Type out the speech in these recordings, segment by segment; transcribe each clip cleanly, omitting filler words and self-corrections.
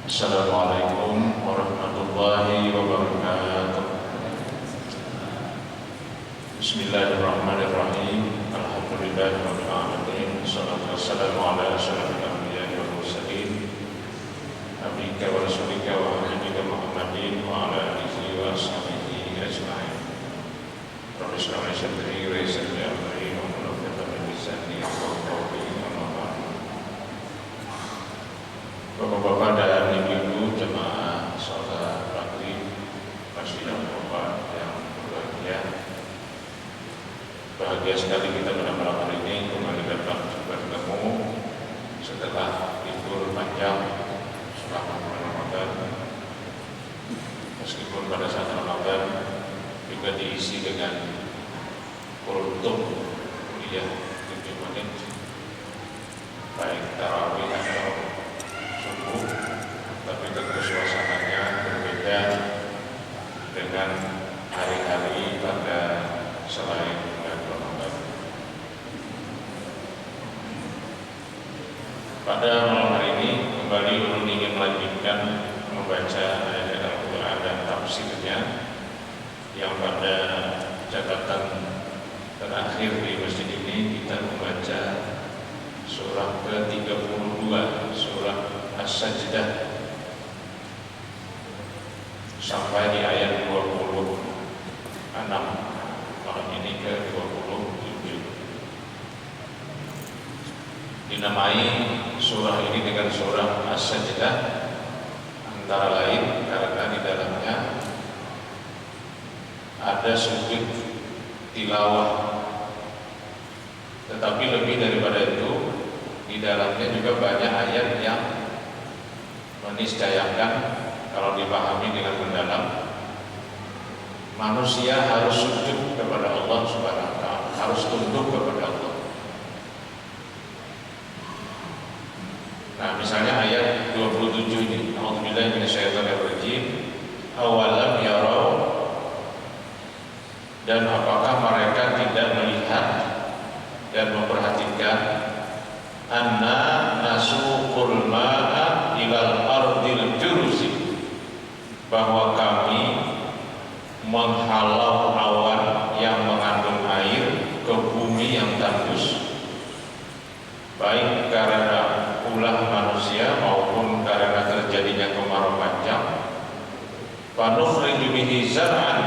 Assalamualaikum warahmatullahi wabarakatuh. Bismillahirrahmanirrahim. Alhamdulillahirabbil alamin. Wassalatu wassalamu ala asyrofil anbiya'i wal mursalin nabiyika wa rasulika wa habibika Muhammadin wa ala alihi wa ashabihi ajma'in. Rabbi shrah li sadri wa yassir li amri wahlul 'uqdatam min lisani yafqahu qawli. Bapak-bapak dan ibu-ibu jemaah salat maghrib masjid Al-Quran yang berbahagia, bahagia sekali kita pada malam hari ini kembali datang bertemu setelah libur panjang selama bulan Ramadan. Meskipun pada saat Ramadan juga diisi dengan kultum kuliah 7 menit, baik tarawih atau subuh, tapi tentu suasananya berbeda dengan hari-hari pada selain bulan Ramadan. Pada malam hari ini kembali ulun ingin melanjutkan membaca ayat Al-Quran dan tafsirnya yang pada catatan terakhir di masjid ini kita membaca surah ke-32, surah As-Sajdah, sampai di ayat 26. Malam ini ke-27. Dinamai surah ini dengan surah As-Sajdah antara lain karena di dalamnya ada sujud tilawah. Tetapi lebih daripada itu, di dalamnya juga banyak ayat yang meniscayakan kalau dipahami dengan mendalam, manusia harus sujud kepada Allah Subhanahu wa taala, harus tunduk kepada Allah. Nah, misalnya ayat 27 ini, A'udzubillahi minasyaitonirrajim, awalam yarau, dan apakah mereka tidak melihat dan memperhatikan anna nasuqul ma'a ilal ardil juruzi, bahwa kami menghalau awan yang mengandung air ke bumi yang tandus, baik karena ulah manusia maupun karena terjadinya kemarau panjang. Fanukhriju bihi zar'an,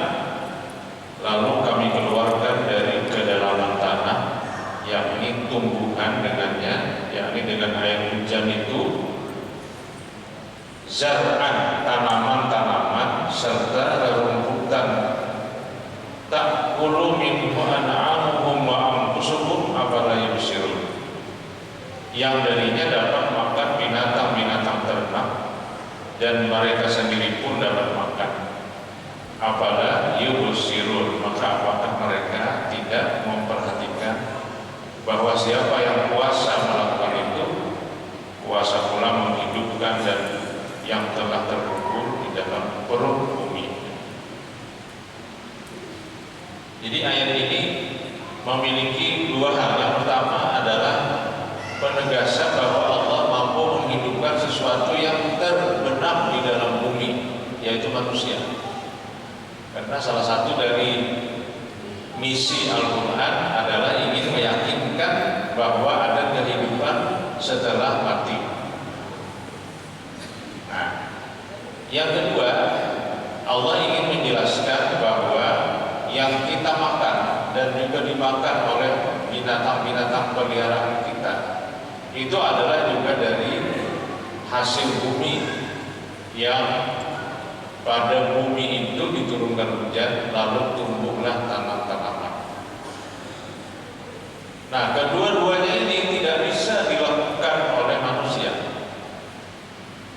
lalu kami keluarkan dari kedalaman tanah, yakni tumbuhan dengannya, yakni dengan air hujan itu, zar'an, tanaman-tanaman serta rerumputan, ta'kulu minhu an'amuhum wa anfusuhum afala yubsirun, yang darinya dapat makan binatang-binatang ternak dan mereka sendiri pun dapat makan. Afala yubsirun, maka apakah mereka tidak memperhatikan bahwa siapa yang kuasa melakukan itu, kuasa pula menghidupkan dan yang telah terkubur di dalam perut bumi. Jadi ayat ini memiliki dua hal. Yang pertama adalah penegasan bahwa Allah mampu menghidupkan sesuatu yang terbenam di dalam bumi, yaitu manusia. Karena salah satu dari misi Al-Quran adalah ingin meyakinkan bahwa ada kehidupan setelah mati. Nah, yang kedua, Allah ingin menjelaskan bahwa yang kita makan dan juga dimakan oleh binatang-binatang peliharaan kita itu adalah juga dari hasil bumi, yang pada bumi itu diturunkan hujan, lalu tumbuhlah tanam-tanaman. Nah, kedua-duanya ini tidak bisa dilakukan oleh manusia.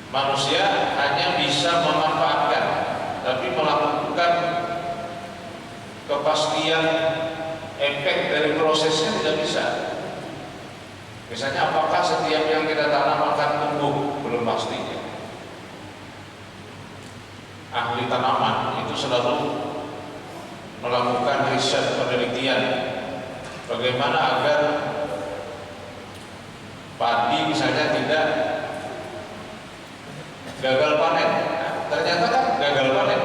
Manusia hanya bisa memanfaatkan, tapi melakukan kepastian efek dari prosesnya tidak bisa. Misalnya, apakah setiap yang kita tanam akan tumbuh? Belum pastinya. Ahli tanaman itu selalu melakukan riset penelitian bagaimana agar padi misalnya tidak gagal panen. Nah, ternyata kan gagal panen.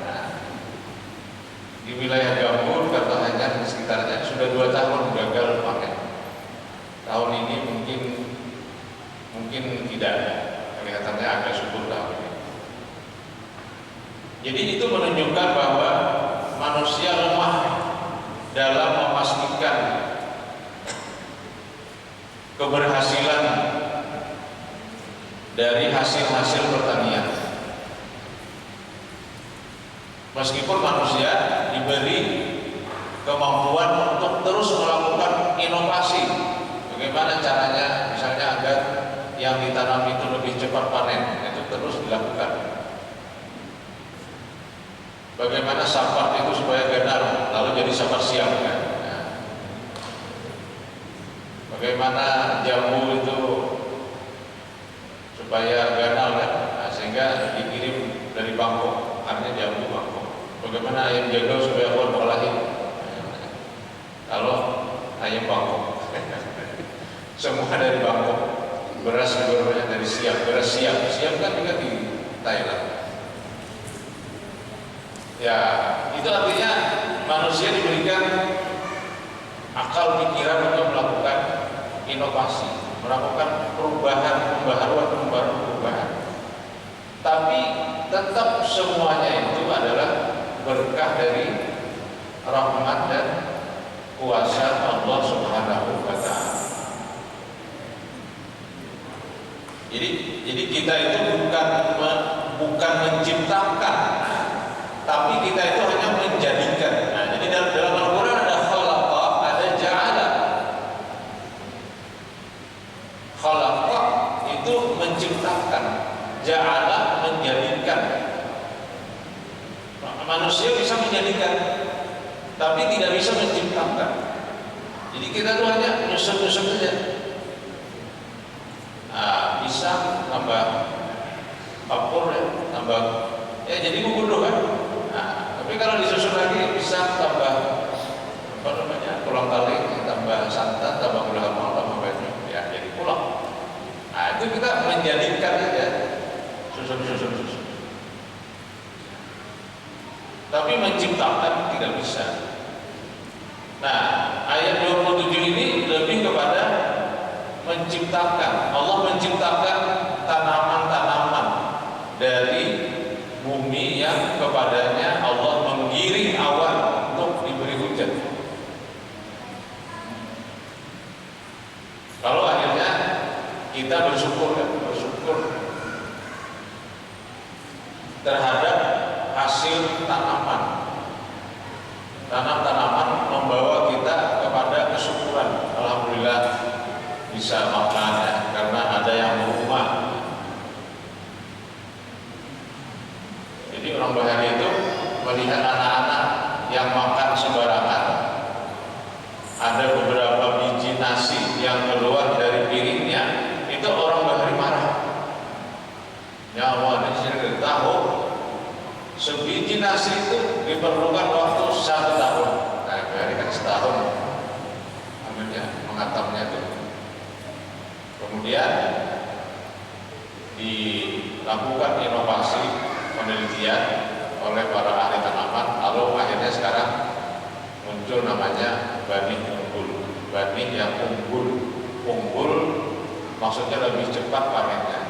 Nah, di wilayah Gambut, Kartanegara dan sekitarnya sudah 2 tahun gagal panen. Tahun ini mungkin tidak, kelihatannya agak subur tahun ini. Jadi itu menunjukkan bahwa manusia lemah dalam memastikan keberhasilan dari hasil-hasil pertanian. Meskipun manusia diberi kemampuan untuk terus melakukan inovasi, bagaimana caranya misalnya agar yang ditanam itu lebih cepat panen, itu terus dilakukan. Bagaimana sapat itu supaya benar, lalu jadi sapat siap kan? Nah, bagaimana jamu itu supaya ganal kan? Nah, sehingga dikirim dari Bangkok, artinya jamu Bangkok. Bagaimana ayam jago supaya kuat berkelahi? Kalau ayam Bangkok, semua dari Bangkok. Beras juga dari siap, beras siap kan juga di Thailand. Ya, itu artinya manusia diberikan akal pikiran untuk melakukan inovasi, melakukan perubahan. Tapi tetap semuanya itu adalah berkah dari rahmat dan kuasa Allah Subhanahu wa Ta'ala. Jadi kita itu bukan menciptakan, tapi kita itu hanya menjadikan. Nah, jadi dalam Al-Quran ada khalaqa, ada ja'ala. Khalaqa itu menciptakan, ja'ala menjadikan. Manusia bisa menjadikan, tapi tidak bisa menciptakan. Jadi kita itu hanya nyusun-nyusun saja. Nah, bisa tambah kapur ya, tambah ya jadi bubur kan. Nah, tapi kalau disusun lagi bisa tambah tulang taling, tambah santan, tambah gula hamal, tambah banyu, ya jadi pulang. Nah, itu kita menjadikan aja, susun. Tapi menciptakan tidak bisa. Nah, ayat 27 ini lebih kepada menciptakan. Allah menciptakan tanaman-tanaman dari bumi yang kepadanya Allah menggiring awan untuk diberi hujan. Kalau akhirnya kita bersyukur terhadap hasil tanaman. Tanaman membawa kita kepada kesyukuran. Alhamdulillah bisa makan ya, karena ada yang berumah. Jadi orang Bahari itu melihat anak-anak yang makan sembarangan, ada beberapa biji nasi yang keluar dari piringnya, itu orang Bahari marah. Ya Allah, di sini tahu sebiji nasi itu diperlukan waktu 1 tahun. Nah, Bahari kan setahun ambilnya, mengatamnya itu. Kemudian dilakukan inovasi penelitian oleh para ahli tanaman, lalu akhirnya sekarang muncul namanya benih unggul. Benih yang unggul maksudnya lebih cepat panennya.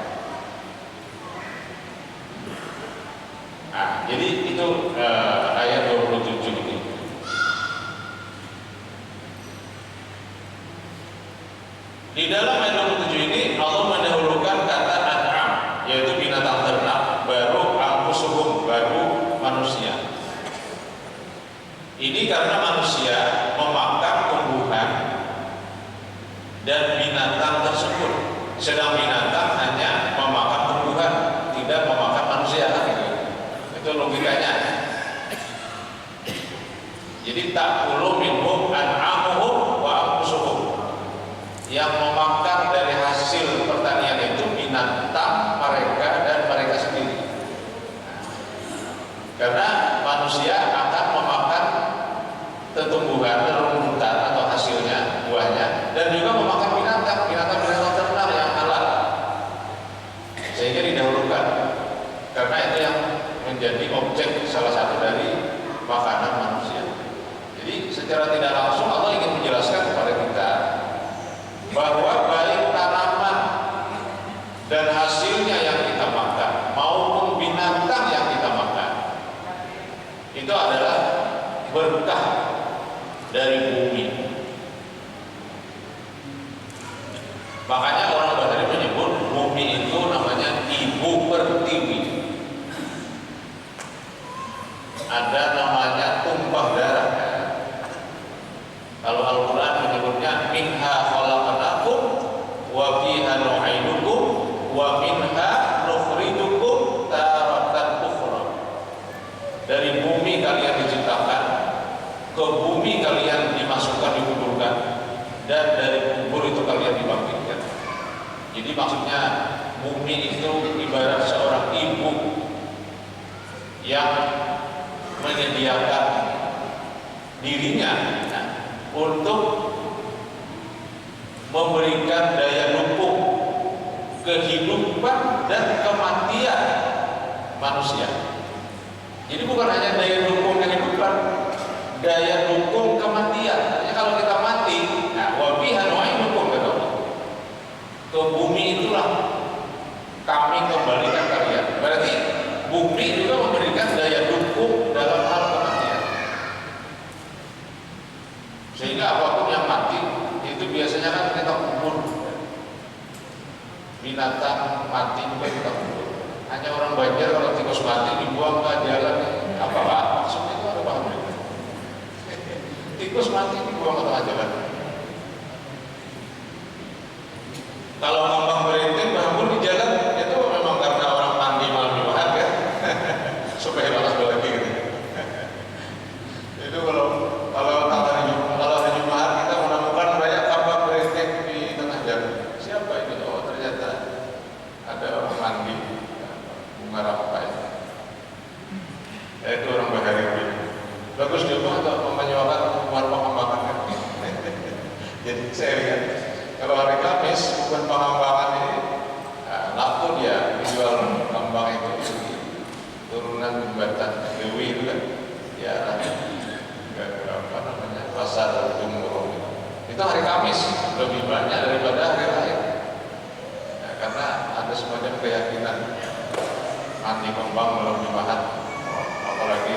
Nah, jadi itu ayat 27 ini. Di dalam ayat 27 ini Allah mendahulukan kata an'am, yaitu binatang ternak, baru anfusuhum, baru manusia. Ini karena manusia memakan tumbuhan dan binatang tersebut, sedang binatang hanya memakan tumbuhan, tidak memakan manusia. Itu logikanya. Jadi ta'kulu minhum an'amuhum wa anfusuhum. Yang memakan dari hasil pertanian itu binatang mereka dan mereka sendiri. Karena manusia akan memakan tumbuhan, rumbutan atau hasilnya, buahnya, dan juga memakan binatang ternak yang halal. Sehingga didahulukan. objek salah satu dari makanan manusia. Jadi secara tidak langsung Allah ingin menjelaskan kepada kita bahwa baik tanaman dan hasilnya yang kita makan maupun binatang yang kita makan itu adalah berkah dari bumi. Makanya orang Bahari menyebut bumi itu namanya ibu pertiwi. Ada namanya tumpah darah. Kalau Al-Quran menyebutnya minha khalaqnakum wa fiha nu'idukum wa minha nukhrijukum taratan ukhra. Dari bumi kalian diciptakan, ke bumi kalian dimasukkan, dikuburkan, dan dari kubur itu kalian dibangkitkan. Jadi maksudnya bumi itu ibarat seorang ibu yang menyediakan dirinya untuk memberikan daya dukung kehidupan dan kematian manusia. Jadi bukan hanya daya dukung kehidupan, daya dukung kematian. Artinya kalau kita mati, wa biha nu'idukum kata Allah. Ke bumi itulah kami kembalikan kalian. Berarti bumi juga memberikan daya dukung dalam hal kematian. Sehingga apapun yang mati itu biasanya kan kita kubur. Binatang mati juga kita kubur. Hanya orang Banjar kalau tikus mati dibuang ke jalan, apa pak? Maksudnya itu ada paham? Tikus mati dibuang ke tengah jalan. Kalau ngambang berintik bangun di jalan itu memang karena orang mandi malam Jumat ya, supaya balas lagi gitu. Itu kalau hari Jumat kita menemukan banyak tambang berintik di tengah jalan. Siapa ini? Oh ternyata ada orang mandi bunga rampai. Itu orang Bahari. Bagus juga untuk menyuarakan warna pengembangan. Jadi saya lihat kalau hari Kamis bukan pengembangan ini laku dia dijual kembang itu turunan jembatan Dewi itu kan ya apa namanya pasar Jumurong itu hari Kamis lebih banyak daripada hari lain ya, karena ada semacam keyakinan mandi kembang malam Jumat apalagi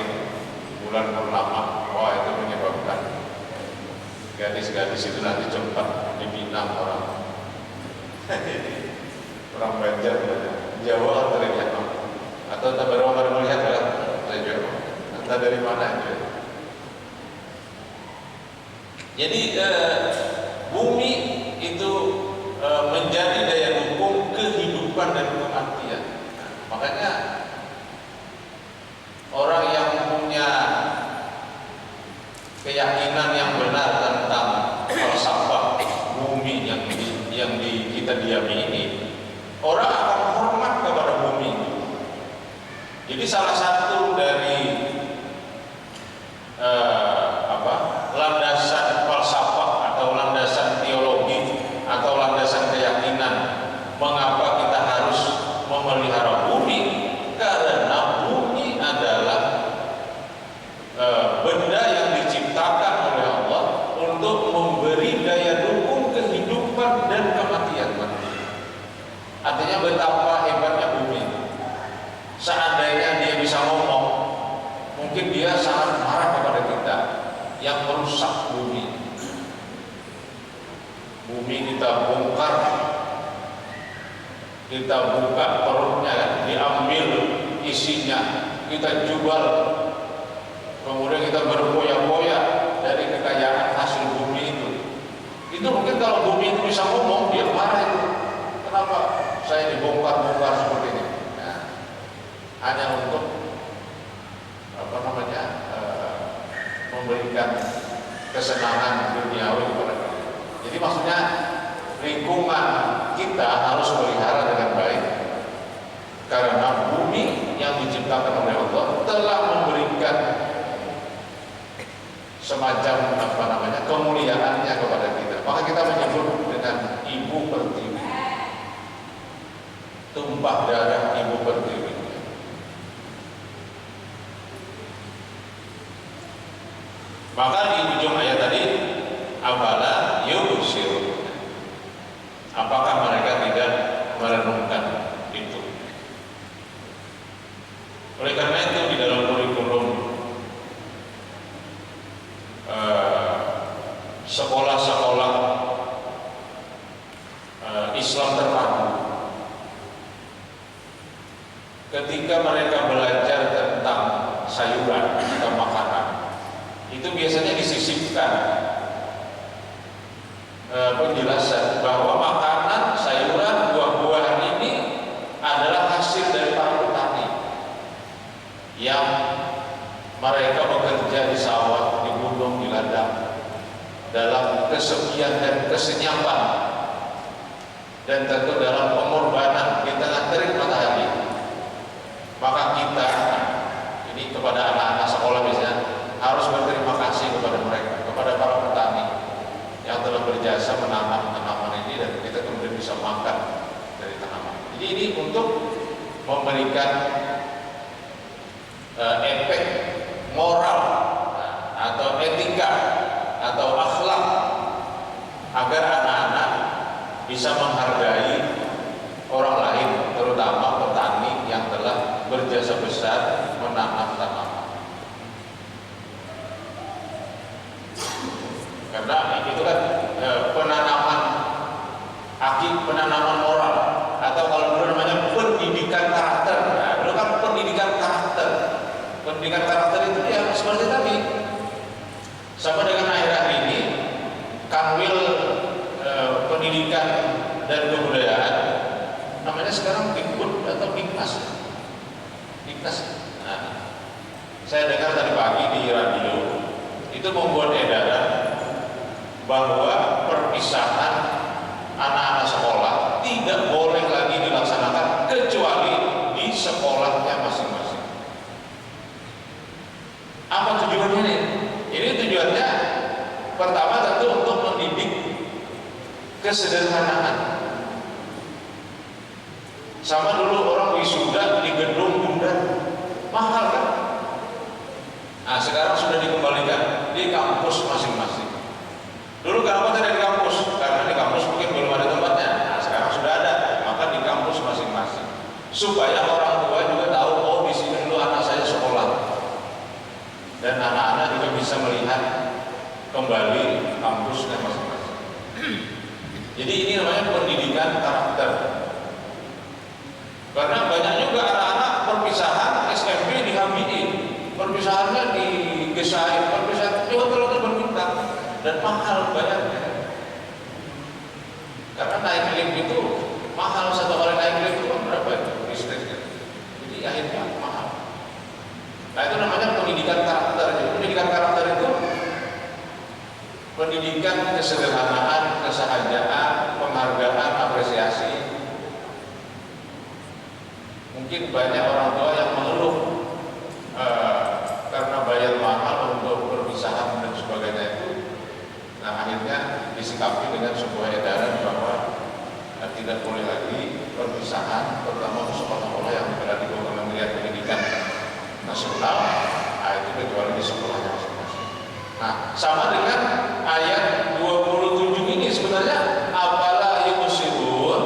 bulan purnama itu menyebabkan gadis-gadis itu nanti cepat dipinang orang Banjar, Jawa atau dari Jawa atau baru melihat dari Jawa entah dari mana itu. Jadi bumi itu menjadi daya dukung kehidupan dan kematian. Makanya orang yang punya keyakinan yang benar tentang falsafah bumi yang kita diami ini, orang akan hormat kepada bumi. Jadi salah satu dari landasan falsafah atau landasan teologi atau landasan keyakinan mengapa kita harus memelihara bumi, karena bumi adalah benda yang diciptakan oleh Allah untuk memberi daya dukung kehidupan dan kematian. Artinya betapa hebatnya bumi. Seandainya dia bisa ngomong, mungkin dia sangat marah kepada kita yang merusak bumi. Bumi kita bongkar, kita buka perutnya, diambil isinya, kita jual, kemudian kita berfoya-foya dari kekayaan hasil bumi itu. Itu mungkin kalau bumi itu bisa ngomong, dia marah itu. Kenapa saya dibongkar-bongkar seperti ini? Nah, hanya untuk memberikan kesenangan duniawi kepada kita. Jadi maksudnya lingkungan kita harus pelihara dengan baik, karena bumi yang diciptakan oleh Allah telah memberikan semacam kemuliaannya kepada kita. Maka kita menyebut dengan ibu pertiwi, tumpah darah ibu pertiwi. Maka di ujung ayat tadi, afala yubsirun, apakah mereka tidak merenungkan itu? Oleh karena itu di dalam kurikulum sekolah-sekolah Islam terpadu, ketika mereka belajar tentang sayuran atau makanan, itu biasanya disisipkan penjelasan bahwa makanan, sayuran, buah-buahan ini adalah hasil dari para petani yang mereka bekerja di sawah, di gunung, di ladang, dalam kesepian dan kesenyapan, dan tentu dalam pengorbanan di tengah terik matahari. Maka kita ini kepada anak-anak sekolah biasanya harus berterima kasih kepada mereka, kepada para petani yang telah berjasa menanam tanaman ini, dan kita kemudian bisa makan dari tanaman. Jadi ini untuk memberikan efek moral atau etika atau akhlak agar anak-anak bisa menghargai orang lain, terutama petani yang telah berjasa besar menanam tanaman. Karena itu kan penanaman moral, atau kalau dulu namanya pendidikan karakter. Nah, dulu kan pendidikan karakter. Pendidikan karakter itu ya seperti tadi. Sama dengan akhir-akhir ini, Kanwil Pendidikan dan Kebudayaan, namanya sekarang Dikbud atau Diknas. Diknas. Nah, saya dengar tadi pagi di radio itu membuat edaran bahwa perpisahan anak-anak sekolah tidak boleh lagi dilaksanakan kecuali di sekolahnya masing-masing. Apa tujuannya ini? Ini tujuannya pertama tentu untuk mendidik kesederhanaan. Sama dulu orang wisuda di gedung bundar, mahal kan? Nah, sekarang sudah dikembalikan di kampus masing-masing. Dulu kenapa tidak di kampus? Karena di kampus mungkin belum ada tempatnya. Nah, sekarang sudah ada, maka di kampus masing-masing. Supaya orang tua juga tahu, oh di sini dulu anak saya sekolah. Dan anak-anak juga bisa melihat kembali kampusnya masing-masing. Jadi ini namanya pendidikan karakter. Karena banyak juga anak-anak perpisahan SMP di HBI, perpisahannya di Gesai, perpisahan di hotel-hotel berbintang, dan mahal bayarnya. Karena naik lift itu mahal, satu kali naik lift itu berapa itu listriknya. Jadi akhirnya mahal. Nah, itu namanya pendidikan karakter. Jadi pendidikan karakter itu pendidikan kesederhanaan, kesahajaan, penghargaan, apresiasi. Mungkin banyak orang tua yang mengeluh karena bayar mahal untuk perpisahan dan sebagainya itu. Nah, akhirnya disikapi dengan sebuah edaran bahwa tidak boleh lagi perpisahan, terutama untuk sekolah-sekolah yang berada di bawah Kementerian Pendidikan Nasional. Nah, itu kecuali di sekolahnya masing-masing. Nah, sama dengan ayat 27 ini sebenarnya apalah yubsirun,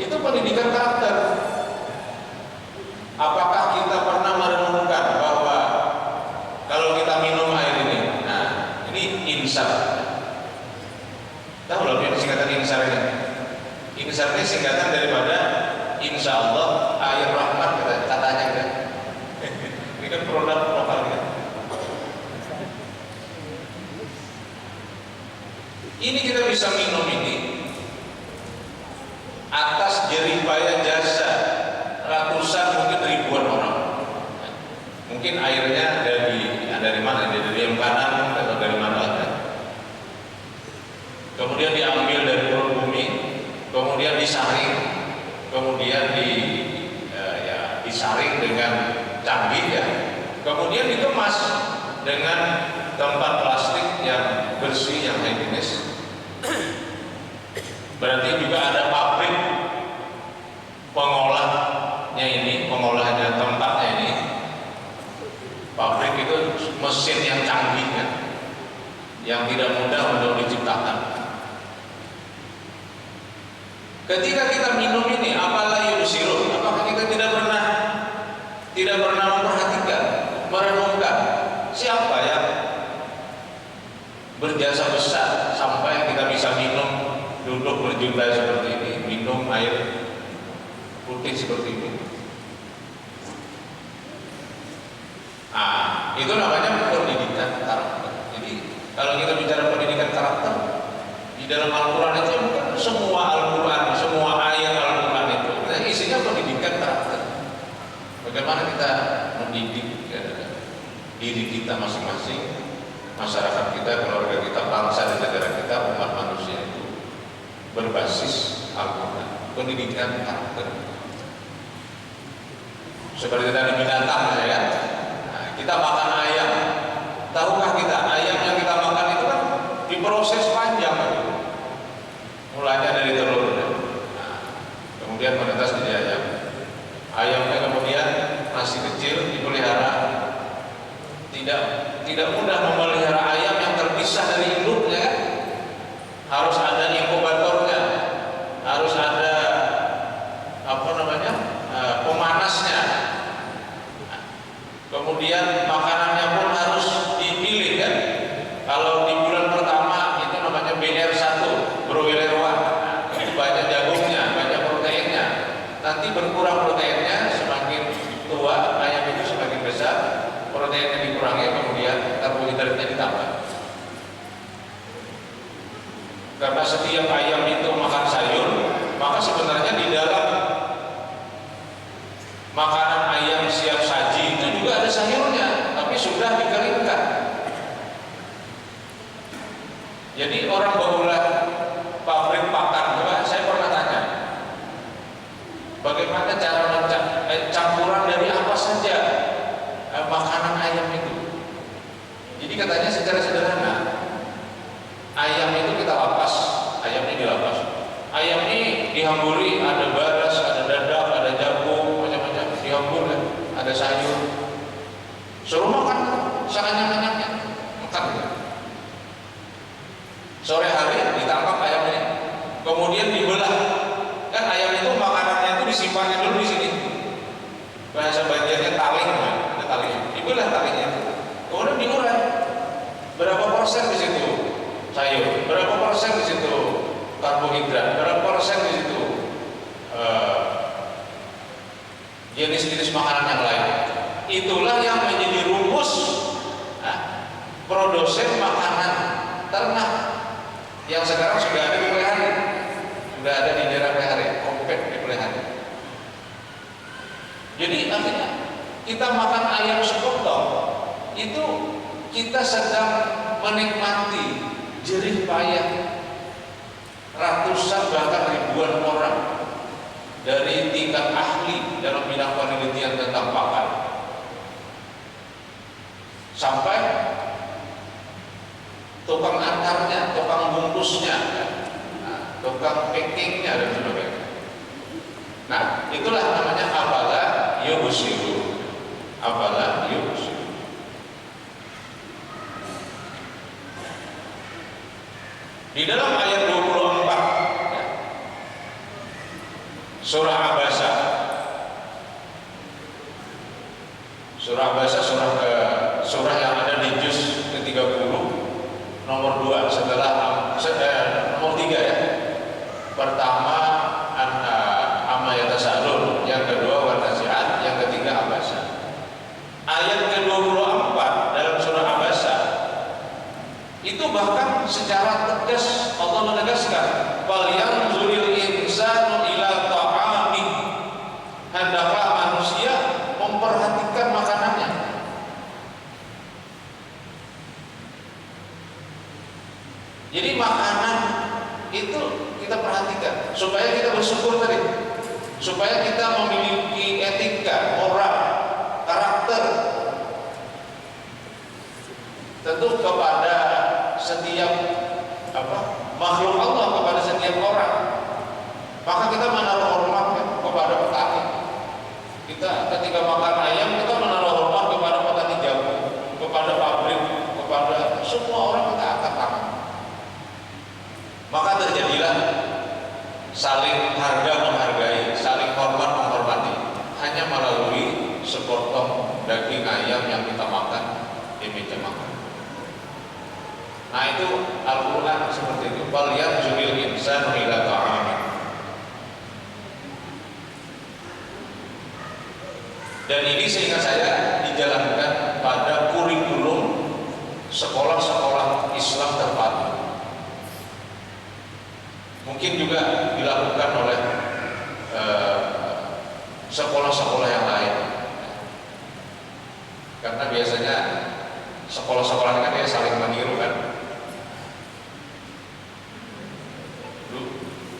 itu pendidikan karakter. Apakah kita pernah merenungkan bahwa kalau kita minum air ini, nah ini insar. Tahu loh singkatan insar ini? Insar ini singkatan daripada insya Allah air rahmat katanya kan. Ini kan produk lokal kan. Ini kita bisa minum ini atas jeripaya jasa ratusan mungkin ribuan orang. Mungkin airnya dari mana? Dari yang kanan atau dari mana lagi? Kemudian diambil dari perut bumi, kemudian disaring, kemudian disaring dengan canggih ya, kemudian dikemas dengan tempat plastik yang bersih, yang higienis. Berarti juga ada pabrik pengolahnya ini, pengolahnya tempatnya ini. Pabrik itu mesin yang canggih kan, tidak mudah untuk diciptakan. Ketika kita minum ini, apalah yubsirun, apakah kita tidak pernah memperhatikan, merenungkan siapa yang berjasa besar sampai kita bisa minum, duduk berjuta seperti ini, minum air putih seperti ini. Itu namanya pendidikan karakter. Jadi kalau kita bicara pendidikan karakter, di dalam Al-Quran itu bukan semua Al-Quran, semua ayat Al-Quran itu isinya pendidikan karakter. Bagaimana kita mendidik diri kita masing-masing, masyarakat kita, keluarga kita, bangsa dan negara kita, umat manusia itu berbasis Al-Quran, pendidikan karakter. Seperti tadi binatang, ya kan? Kita makan ayam, tahukah kita ayam yang kita makan itu kan diproses panjang, mulanya dari telur, kemudian menetas jadi ayam. Ayamnya kemudian masih kecil dipelihara. Tidak mudah memelihara ayam yang terpisah dari induknya, kan? Harus ada inkubatornya, harus ada pemanasnya. Kemudian makanannya pun harus dipilih, kan? Kalau di bulan pertama itu namanya BR1, broiler 1, itu banyak jagungnya, banyak proteinnya. Nanti berkurang proteinnya, semakin tua ayam itu semakin besar, proteinnya dikurangi, kemudian karbohidratnya ditambah. Karena setiap ayam itu makan sayur, maka sebenarnya di dalam makanan ayam siap saji itu juga ada sayurnya, tapi sudah dikeringkan. Jadi orang barulah pabrik pakan, coba saya pernah tanya, bagaimana cara campuran dari apa saja makanan ayam itu. Jadi katanya secara sederhana, ayam itu kita lapas, ayamnya dilapas. Ayam ini dihamburi, ada baras, ada dadak, ada jagung, macam-macam dihambur, kan? Ada sayur. Suruh makan, seanyang-anyangnya makan. Sore hari ditangkap ayam ini, kemudian dibelah. Kan ayam itu makanannya itu disimpannya dulu di sini. Bahasa Banjarnya taling, ada taling. Dibelah talingnya, kemudian diurai. Berapa persen di situ sayur, berapa persen di situ karbohidrat, berapa persen di situ jenis-jenis makanan yang lain. Itulah yang menjadi rumus produsen makanan ternak yang sekarang sudah ada di Pelihari, sudah ada di daerah Pelihari, kompet di Pelihari. Jadi artinya kita makan ayam sepotong itu kita sedang menikmati jerih payah ratusan bahkan ribuan orang dari tingkat ahli dalam bidang penelitian tentang pakan sampai tukang antarnya, tukang bungkusnya, tukang packingnya dan sebagainya. Nah, itulah namanya afala yubsirun. Afala yubsirun. Di dalam ayat 24 surah Abasa, surah yang ada di juz ke-30 nomor 2 setelah nomor 3 ya. Pertama amma yatasalun, yang kedua wan-nazi'at, yang ketiga Abasa. Ayat ke-24 dalam surah Abasa itu bahkan secara tegas Allah menegaskan, "Fal yanzuril insanu ila ta'amih." Hendaklah manusia memperhatikan makanannya. Jadi makanan itu kita perhatikan supaya kita bersyukur tadi, supaya kita memiliki etika, moral, karakter. Tentu kepada setiap makhluk Allah, kepada setiap orang. Maka kita menaruh hormat kepada petani. Kita ketika makan ayam, kita menaruh hormat kepada petani jagung, kepada pabrik, kepada semua orang, kita angkat tangan. Dan ini seingat saya dijalankan pada kurikulum sekolah-sekolah Islam terpadu. Mungkin juga dilakukan oleh sekolah-sekolah yang lain. Karena biasanya sekolah-sekolah ini kan dia saling meniru kan.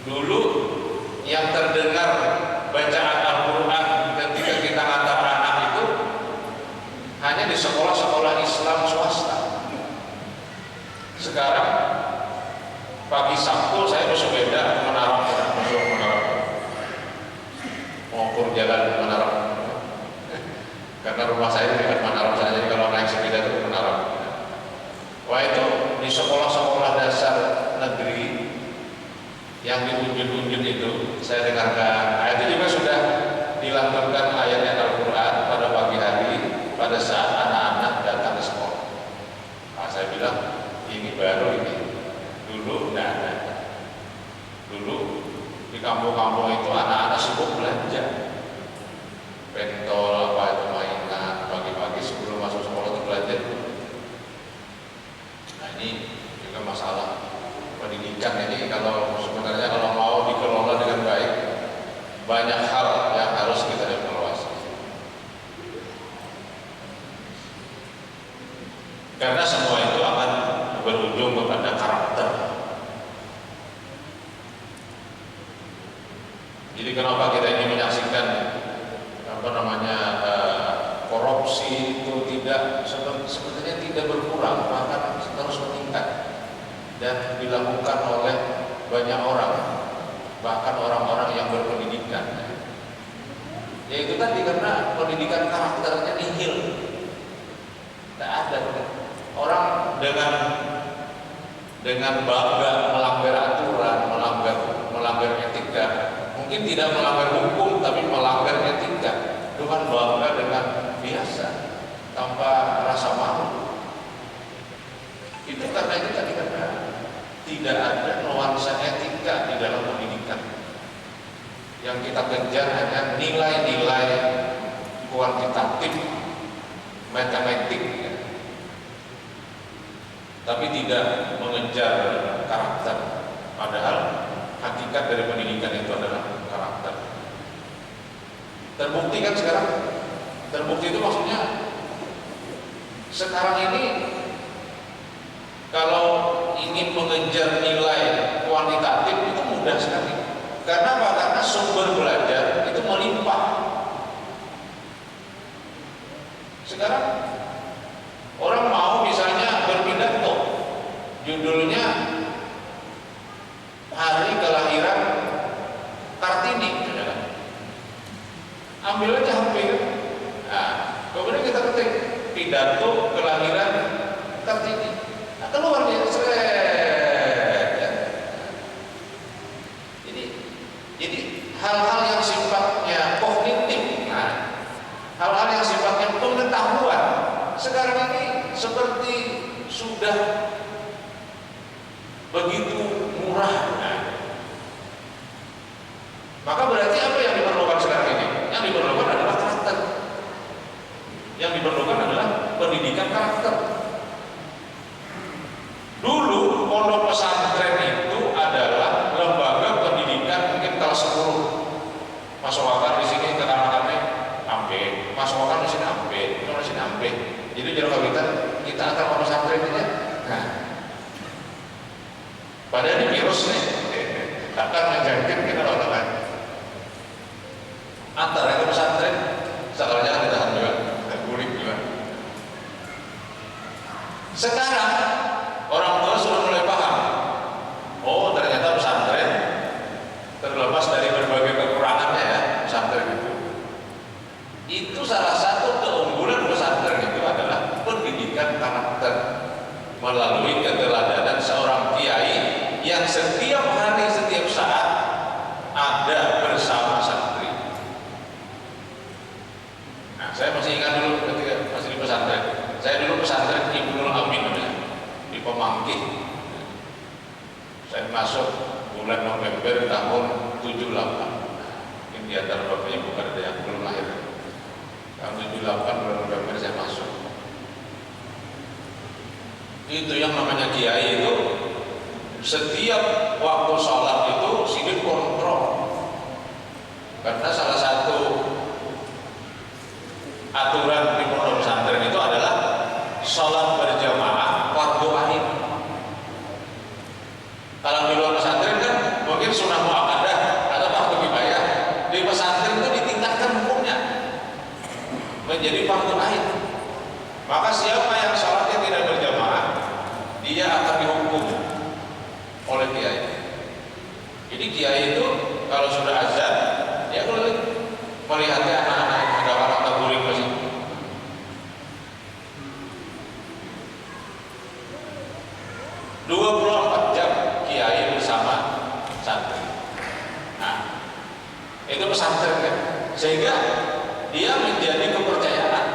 Dulu yang terdengar bacaan Al-Quran ketika kita antar anak itu hanya di sekolah-sekolah Islam swasta. Sekarang pagi Sabtu saya bersepeda ke Menara, masuk Menara, mengukur jalan Menara. Karena rumah saya di dekat Menara saja, jadi kalau naik sepeda itu Menara. Wah, itu di sekolah-sekolah dasar negeri yang di ujung-ujung itu saya dengarkan. Itu juga sudah dilantunkan ayat Al-Quran pada pagi hari pada saat anak-anak datang ke sekolah. Nah, saya bilang ini baru ini. Dulu tidak ada. Dulu di kampung-kampung itu anak-anak sibuk belanja. Pentol apa itu mainan pagi-pagi sebelum masuk sekolah itu belajar. Nah, ini juga masalah pendidikan ini. Kalau sebenarnya kalau mau dikelola dengan baik, banyak hal yang harus kita evaluasi. Karena semua itu akan berujung kepada karakter. Jadi kenapa kita ingin menyaksikan korupsi itu sebetulnya tidak berkurang, bahkan terus meningkat dan dilakukan oleh banyak orang, bahkan orang-orang yang berpendidikan. Ya itu tadi, karena pendidikan karakternya nihil, tidak ada. Orang dengan bangga melanggar aturan, melanggar etika, mungkin tidak melanggar hukum tapi melanggar etika dengan bangga, dengan biasa, tanpa rasa malu. Itu karena itu tadi, karena tidak ada nuansa etika di dalam pendidikan. Yang kita kejar hanya nilai-nilai kuantitatif, matematik, tapi tidak mengejar karakter. Padahal hakikat dari pendidikan itu adalah karakter. Terbukti kan sekarang? Terbukti itu maksudnya sekarang ini kalau ingin mengejar nilai kuantitatif itu mudah sekali. Karena apa? Karena sumber belajar itu melimpah. Sekarang orang mau misalnya berpidato, judulnya hari kelahiran Kartini, ambil aja HP. Nah, kemudian kita ketik pidato kelahiran Kartini. Nah, keluar dia Jadi hal-hal yang sifatnya kognitif, hal-hal yang sifatnya pengetahuan sekarang ini seperti sudah begitu murah. Maka berarti apa yang diperlukan sekarang ini? Yang diperlukan adalah karakter. Yang diperlukan adalah pendidikan karakter. Dulu pondok pesantren itu adalah lembaga pendidikan mungkin kelas 10. Masuk akal di sini kekaramatannya ampe, masuk akal di sini ampe, di sini ampe. Jadi jangan kita antar pondok pesantren aja. Nah, padahal di virus nih, takkan menjadikan kita lawan. Antara ke pesantren, sekalanya kan ditahan juga, dan guling juga. Sekarang orang tua sudah mulai paham. Oh, ternyata pesantren terlepas dari berbagai kekurangannya ya, pesantren itu salah satu keunggulan pesantren itu adalah pendidikan karakter melalui keteladanan seorang kiai yang setiap hari, setiap saat ada bersama santri. Nah, saya masih ingat dulu ketika masih di pesantren. Saya dulu pesantren Ibnul Amin di Pemangkih. Saya masuk bulan November tahun 78. Mungkin di antara bapaknya bukan ada yang belum lahir. bulan November saya masuk. Itu yang namanya kiai itu setiap waktu sholat itu sidik kontrol, karena salah satu aturan di pondok pesantren itu adalah sholat berjamaah fardu ain. Kalau di luar pesantren kan mungkin sunnah muakkadah atau fardu kifayah, di pesantren itu ditingkatkan hukumnya menjadi fardu ain. Maka siapa yang sholatnya tidak berjamaah, dia akan dihukum oleh kiai. Jadi kiai itu kalau sudah azan, dia keliling melihat anak-anak ada orang taburik masih. Dua 24 jam kiai bersama santri. Nah, itu pesantren kan, sehingga dia menjadi kepercayaan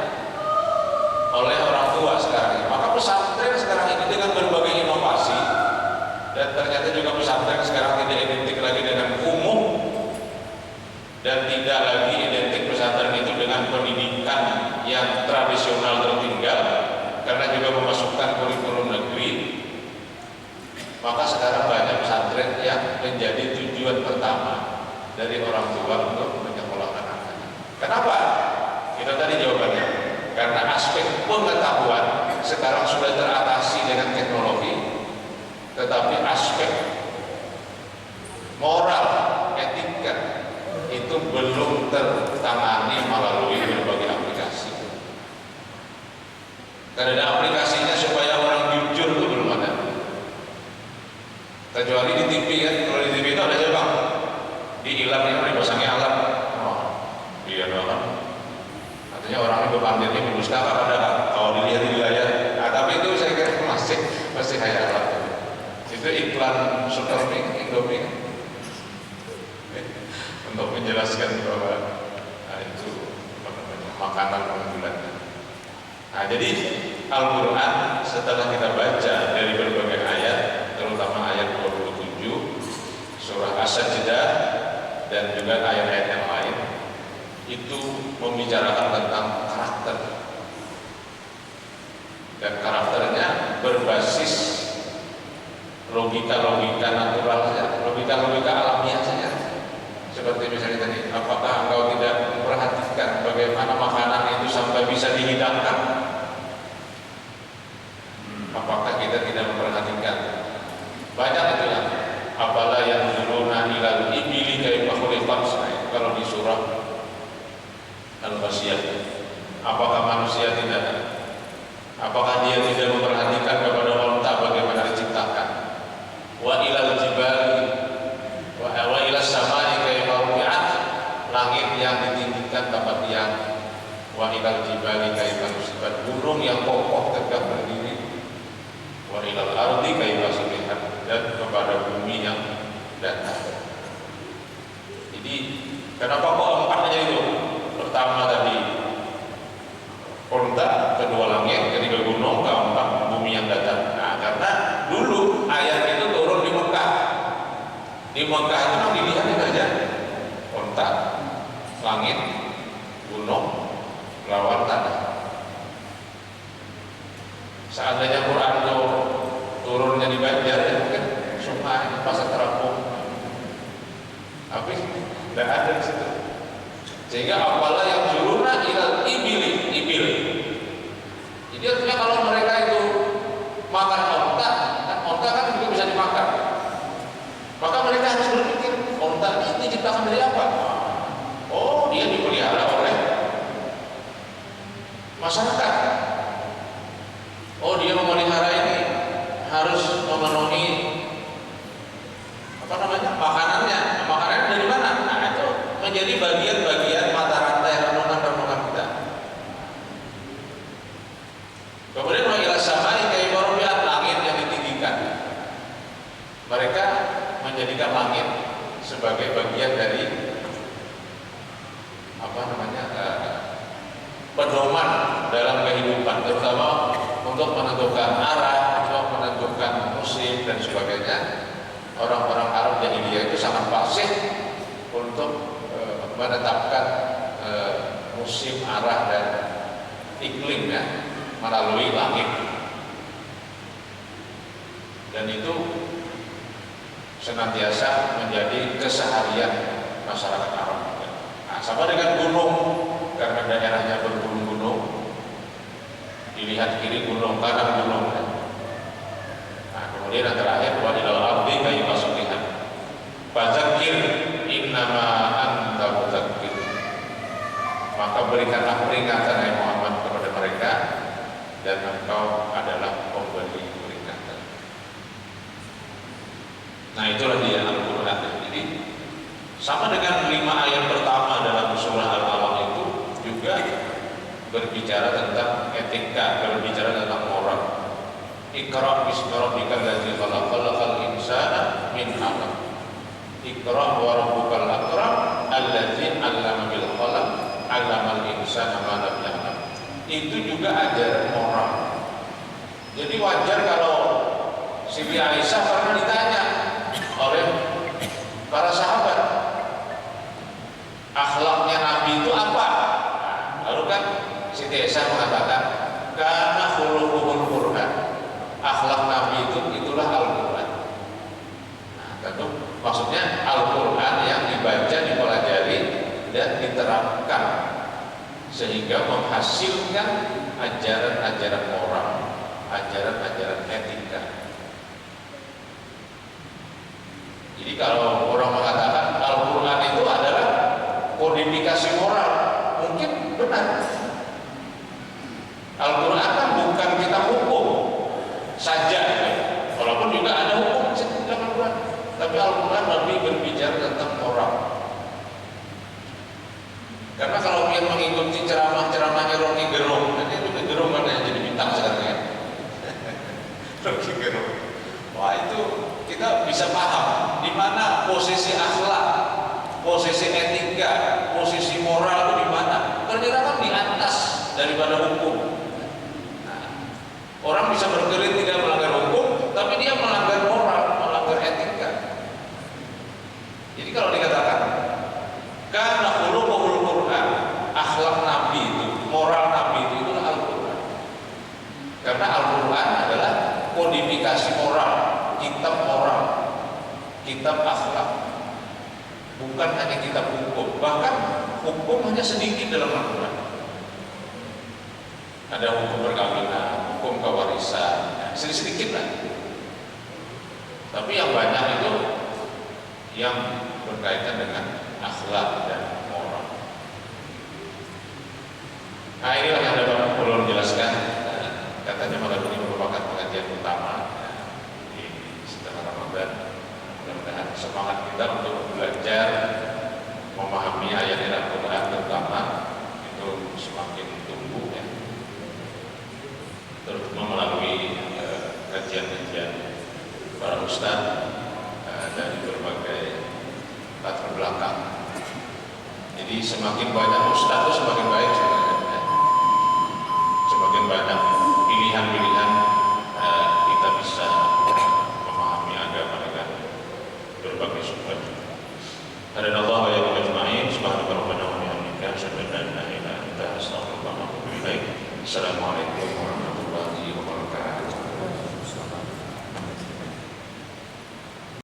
oleh orang tua sekarang ini. Maka pesantren sekarang ini dengan berbagai inovasi, dan ternyata juga pesantren sekarang tidak identik lagi dengan umum, dan tidak lagi identik pesantren itu dengan pendidikan yang tradisional tertinggal, karena juga memasukkan kurikulum negeri. Maka sekarang banyak pesantren yang menjadi tujuan pertama dari orang tua untuk menyekolahkan anaknya. Kenapa? Itu tadi jawabannya. Karena aspek pengetahuan sekarang sudah teratasi dengan teknologi, tetapi aspek moral, etika itu belum tertangani melalui berbagai aplikasi. Karena ada aplikasinya supaya orang jujur itu belum ada. Kecuali di TV kan, kalau di TV itu ada aja bang, di ilamnya dipasangi alat. Oh, iya dong. Artinya orangnya berpandangnya berdusta ada kalau dilihat di layar. Nah, tapi itu saya kira masih kayak alat. Itu iklan Supermik, Indomie untuk menjelaskan bahwa itu makanan unggulannya. Nah, jadi Al-Quran setelah kita baca dari berbagai ayat, terutama ayat 27 surah As-Sajdah dan juga ayat-ayat yang lain, itu membicarakan tentang karakter, dan karakternya berbasis logika-logika natural saja, logika-logika alamiah saja. Seperti misalnya tadi, apakah engkau tidak memperhatikan bagaimana makanan itu sampai bisa dihidangkan? Apakah kita tidak memperhatikan? Banyak itu ya. Apalah yang zuluna ilal ibili kaifa khuliqat. Kalau di surah Al-Ghasyiyah, apakah manusia tidak? Apakah dia tidak memperhatikan kepada unta bagaimana diciptakan? Wa ilal jibali wa ilas samai kaifa rufi'at. Langit yang ditinggikan tempat yang wa ilal jibali kaifa nusibat. Gunung yang kokoh tegak berdiri. Wa ilal ardi kaifa sulihat. Dan kepada bumi yang datar. Jadi kenapa kok empat aja itu? Pertama tadi unta, kedua langit, ketiga gunung, keempat bumi yang datar. Nah, karena dulu ayat itu turun di Mekah. Di Mekah itu memang dilihat aja unta, langit, gunung, lawan tanah. Seandainya Quran itu turunnya di Banjar, ya mungkin sungai, pasar terapung, tapi tidak ada di situ. Sehingga apalah yang zuluna ilal ibili. Jadi artinya kalau mereka itu makan onta, kan onta kan juga bisa dimakan. Maka mereka harus berpikir, onta ini diciptakan dari apa? Oh, dia dipelihara oleh masyarakat. Oh, dia memelihara ini harus memenuhi makanannya. Makanannya dari mana? Nah, itu menjadi bagian-bagian mata rantai renungan-renungan kita. Kemudian wa ila samai kaifa rufi'at, langit yang ditinggikan. Mereka menjadikan langit sebagai bagian dari pedoman dalam kehidupan, terutama untuk menentukan arah, untuk menentukan musim dan sebagainya. Orang-orang Arab Jahiliyah itu sangat fasih untuk menetapkan musim, arah dan iklim ya, melalui langit. Dan itu senantiasa menjadi keseharian masyarakat Arab. Nah, sama dengan gunung, karena daerahnya bergunung-gunung, dilihat kiri gunung, kanan gunung. Nah, kemudian yang terakhir wa ilal ardi kayyimasukihan. Fadzakir innama anta mudzakir. Maka berikanlah peringatan ya Muhammad kepada mereka, dan engkau adalah pemberi peringatan. Nah, itulah dia Al-Quran. Jadi sama dengan 5 ayat pertama dalam surah Al-Alaq itu juga berbicara tentang etika, berbicara tentang moral. Iqra bismi rabbikal ladzi khalaq, khalaqal insana min 'alaq. Iqra wa rabbukal akram alladzi 'allama bil qalam, 'allamal insana ma lam ya'lam. Itu juga ajaran moral. Jadi wajar kalau Siti Aisyah pernah ditanya oleh para sahabat, akhlaknya Nabi itu apa? Nah, lalu kan Siti Aisyah mengatakan, karena khuluquhul Quran, akhlak Nabi itu itulah Al-Quran. Nah, tentu maksudnya Al-Quran yang dibaca, dipelajari dan diterapkan sehingga menghasilkan ajaran-ajaran moral, ajaran-ajaran etika. Jadi kalau orang mengatakan Al-Quran itu adalah kodifikasi moral, mungkin benar. Al-Quran kan bukan kitab hukum saja, walaupun juga ada hukum di dalam Al-Quran, tapi Al-Quran lebih berbicara tentang moral. Karena kalau dia mengikuti ceramah-ceramahnya Rocky Gerung, nanti Rocky Gerung kan yang jadi bintang sekarang ya. Rocky Gerung, wah itu kita bisa paham di mana posisi akhlak, posisi etika, posisi moral itu di mana. Ternyata kan di atas daripada hukum. Nah, orang bisa berkelit tidak melanggar hukum, tapi dia melanggar moral, melanggar etika. Jadi kalau dikatakan karena khuluquhul Quran, akhlak Nabi itu, moral Nabi itu itulah Al-Quran. Karena Al-Quran adalah kodifikasi moral, kitab moral, kitab akhlak, bukan hanya kitab hukum. Bahkan hukum hanya sedikit dalam Al-Quran. Ada hukum perkawinan, hukum kewarisan, ya, sedikit lah. Tapi yang banyak itu yang berkaitan dengan akhlak dan moral. Nah, inilah yang dapat perlu menjelaskan. Katanya malam ini merupakan pengajian utama di setelah Ramadan. Mudah-mudahan semangat kita untuk belajar memahami ayat Al-Quran terutama itu semakin tumbuh ya, terutama melalui kajian-kajian para ustaz dari berbagai latar belakang. Jadi semakin banyak ustaz itu semakin baik sebenarnya. Semakin banyak pilihan-pilihan kita bisa memahami agama dengan berbagai sumber. Hadanallahu wa iyyakum ajma'in. Subhanaka rabbana wa bihamdika asyhadu an la ilaha illa anta astaghfiruka wa atubu ilaik. Assalamualaikum warahmatullahi wabarakatuh.